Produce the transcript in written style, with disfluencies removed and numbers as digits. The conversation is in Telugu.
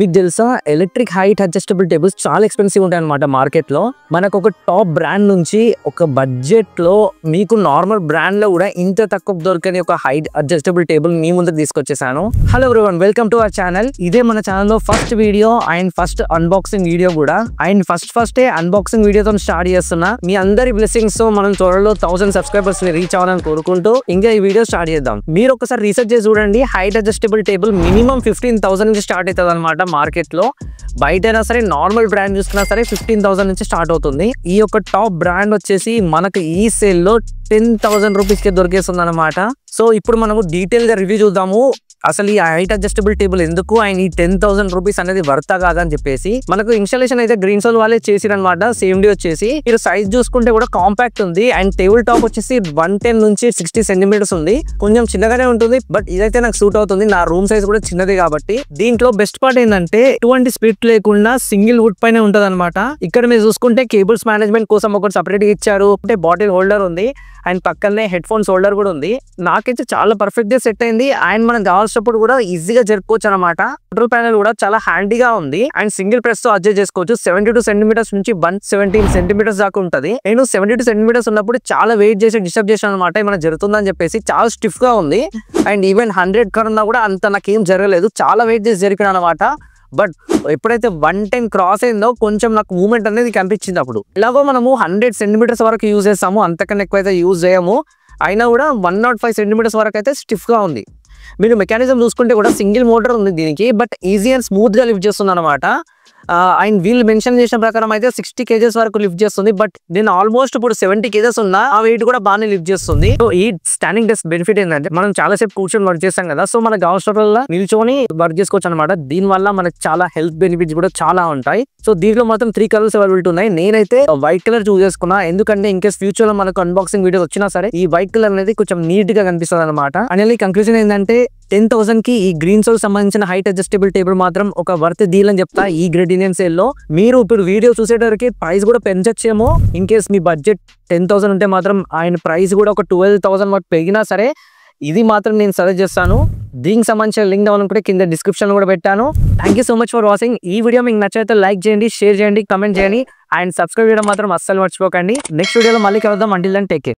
మీకు తెలుసా ఎలక్ట్రిక్ హైట్ అడ్జస్టబుల్ టేబుల్స్ చాలా ఎక్స్పెన్సివ్ ఉంటాయి అన్నమాట మార్కెట్ లో. మనకు ఒక టాప్ బ్రాండ్ నుంచి ఒక బడ్జెట్ లో మీకు నార్మల్ బ్రాండ్ లో కూడా ఇంత తక్కువ దొరకని ఒక హైట్ అడ్జస్టబుల్ టేబుల్ మీ ముందుకు తీసుకొచ్చేసాను. Hello everyone, welcome to our channel. ఇదే మన ఛానల్ లో first video and first unboxing video కూడా. అండ్ ఫస్టే అన్బాక్సింగ్ వీడియోతో స్టార్ట్ చేస్తున్నా. మీ అందరి బ్లెస్సింగ్స్ తో మనం త్వరలో 1000 సబ్స్క్రైబర్స్ ని రీచ్ అవ్వాలని కోరుకుంటూ ఇంకా ఈ వీడియో స్టార్ట్ చేద్దాం. మీరు ఒకసారి రీసెర్చ్ చేసి చూడండి, హైట్ అడ్జస్టబుల్ టేబుల్ మినిమం 15,000 నుంచి స్టార్ట్ అవుతుంది అనమాట. మార్కెట్ లో బయట అయినా సరే నార్మల్ బ్రాండ్ చూసుకున్నా సరే 15,000 నుంచి స్టార్ట్ అవుతుంది. ఈ యొక్క టాప్ బ్రాండ్ వచ్చేసి మనకు ఈ సేల్ లో 10,000 రూపీస్ కి దొరికేస్తుంది అనమాట. సో ఇప్పుడు మనము డీటెయిల్ గా రివ్యూ చూద్దాము. అసలు ఈ హైట్ అడ్జస్టబుల్ టేబుల్ ఎందుకు అండ్ ఈ 10,000 రూపీస్ అనేది వర్తా కాదని చెప్పేసి. మనకు ఇన్స్టాలేషన్ అయితే గ్రీన్ సోల్ వాళ్ళే చేసిరనమాట. సేమ్ డే వచ్చేసి మీరు సైజ్ చూసుకుంటే కూడా కాంపాక్ట్ ఉంది అండ్ టేబుల్ టాప్ వచ్చేసి 110 నుంచి 60 సెంటీమీటర్స్ ఉంది. కొంచెం చిన్నగానే ఉంటుంది, బట్ ఇదైతే నాకు సూట్ అవుతుంది. నా రూమ్ సైజ్ కూడా చిన్నది కాబట్టి. దీంట్లో బెస్ట్ పార్ట్ ఏంటంటే ఎటువంటి స్ప్లిట్ లేకుండా సింగిల్ వుడ్ పైన ఉంటది అనమాట. ఇక్కడ మీరు చూసుకుంటే కేబుల్స్ మేనేజ్మెంట్ కోసం ఒకటి సపరేట్ గా ఇచ్చారు. అంటే బాటిల్ హోల్డర్ ఉంది అండ్ పక్కనే హెడ్ ఫోన్స్ హోల్డర్ కూడా ఉంది. నాకైతే చాలా పర్ఫెక్ట్ గా సెట్ అయింది అండ్ మనం కావాల్సినప్పుడు కూడా ఈజీగా జరుపుకోవచ్చు అనమాట. కంట్రోల్ ప్యానల్ కూడా చాలా హ్యాండీగా ఉంది అండ్ సింగిల్ ప్రెస్ తో అడ్జస్ట్ చేసుకోవచ్చు. 72 సెంటీమీటర్స్ నుంచి 117 సెంటీమీటర్స్ దాకా ఉంటుంది. నేను 72 సెంటీమీటర్స్ ఉన్నప్పుడు చాలా వెయిట్ చేసి డిస్టర్బ్ చేశాను అనమాట, ఏమైనా జరుగుతుందని చెప్పేసి. చాలా స్టిఫ్ గా ఉంది అండ్ ఈవెన్ 100 కన్నా కూడా అంత నాకేం జరగలేదు. చాలా వెయిట్ చేసి జరిగిన అనమాట. బట్ ఎప్పుడైతే 110 క్రాస్ అయిందో కొంచెం నాకు మూవ్మెంట్ అనేది కనిపించింది. అప్పుడు ఇలాగో మనము 100 సెంటీమీటర్స్ వరకు యూజ్ చేస్తాము, అంతకన్నా ఎక్కువ అయితే యూజ్ చేయము. అయినా కూడా 105 సెంటీమీటర్స్ వరకు అయితే స్టిఫ్ గా ఉంది. మీరు మెకానిజం చూసుకుంటే కూడా సింగిల్ మోటార్ ఉంది దీనికి, బట్ ఈజీ అండ్ స్మూత్ గా లిఫ్ట్ చేస్తుంది అనమాట. అండ్ వీళ్ళు మెన్షన్ చేసిన ప్రకారం అయితే 60 kgs వరకు లిఫ్ట్ చేస్తుంది. బట్ నేను ఆల్మోస్ట్ ఇప్పుడు 70 kgs ఉన్నా, ఆ వెయిట్ కూడా బాగానే లిఫ్ట్ చేస్తుంది. సో ఈ స్టాండింగ్ డెస్క్ బెనిఫిట్ ఏంటంటే మనం చాలా సేపు కూర్చొని వర్క్ చేస్తాం కదా, సో మనకు అవసరం నిల్చొని వర్క్ చేసుకోవచ్చు అనమాట. దీని వల్ల మనకు చాలా హెల్త్ బెనిఫిట్స్ కూడా చాలా ఉంటాయి. సో దీంట్లో మాత్రం 3 కలర్స్ అవైలబిలిటీ ఉన్నాయి. నేనైతే వైట్ కలర్ చూస్ చేసుకున్నా, ఎందుకంటే ఇన్కేస్ ఫ్యూచర్ లో మనకు అన్బాక్సింగ్ వీడియోస్ వచ్చినా సరే ఈ వైట్ కలర్ అనేది కొంచెం నీట్ గా కనిపిస్తుంది అనమాట. అనేది కంక్లూజన్ ఏంటంటే 10,000 కి ఈ గ్రీన్ సోల్ సంబంధించిన హైట్ అడ్జస్టబుల్ టేబుల్ మాత్రం ఒక వర్త్ డీల్ అని చెప్తా. ఈ గ్రేట్ ఇండియన్ సేల్ లో మీరు ఇప్పుడు వీడియో చూసేటరికి ప్రైస్ కూడా పెంచొచ్చేమో. ఇన్ కేస్ మీ బడ్జెట్ 10,000 ఉంటే మాత్రం ఆయన ప్రైస్ కూడా ఒక 12,000 వరకు పెరిగినా సరే ఇది మాత్రం నేను సజెస్ట్ చేస్తాను. దీనికి సంబంధించిన లింక్ కావాలనుకుంటే కింద డిస్క్రిప్షన్ లో కూడా పెట్టాను. Thank you so much for watching. ఈ వీడియో మీకు నచ్చితే లైక్ చేయండి, షేర్ చేయండి, కమెంట్ చేయండి అండ్ సబ్స్క్రైబ్ చేయడం మాత్రం అస్సలు మర్చిపోకండి. నెక్స్ట్ వీడియోలో మళ్ళీ కలుద్దాం. Until then take care.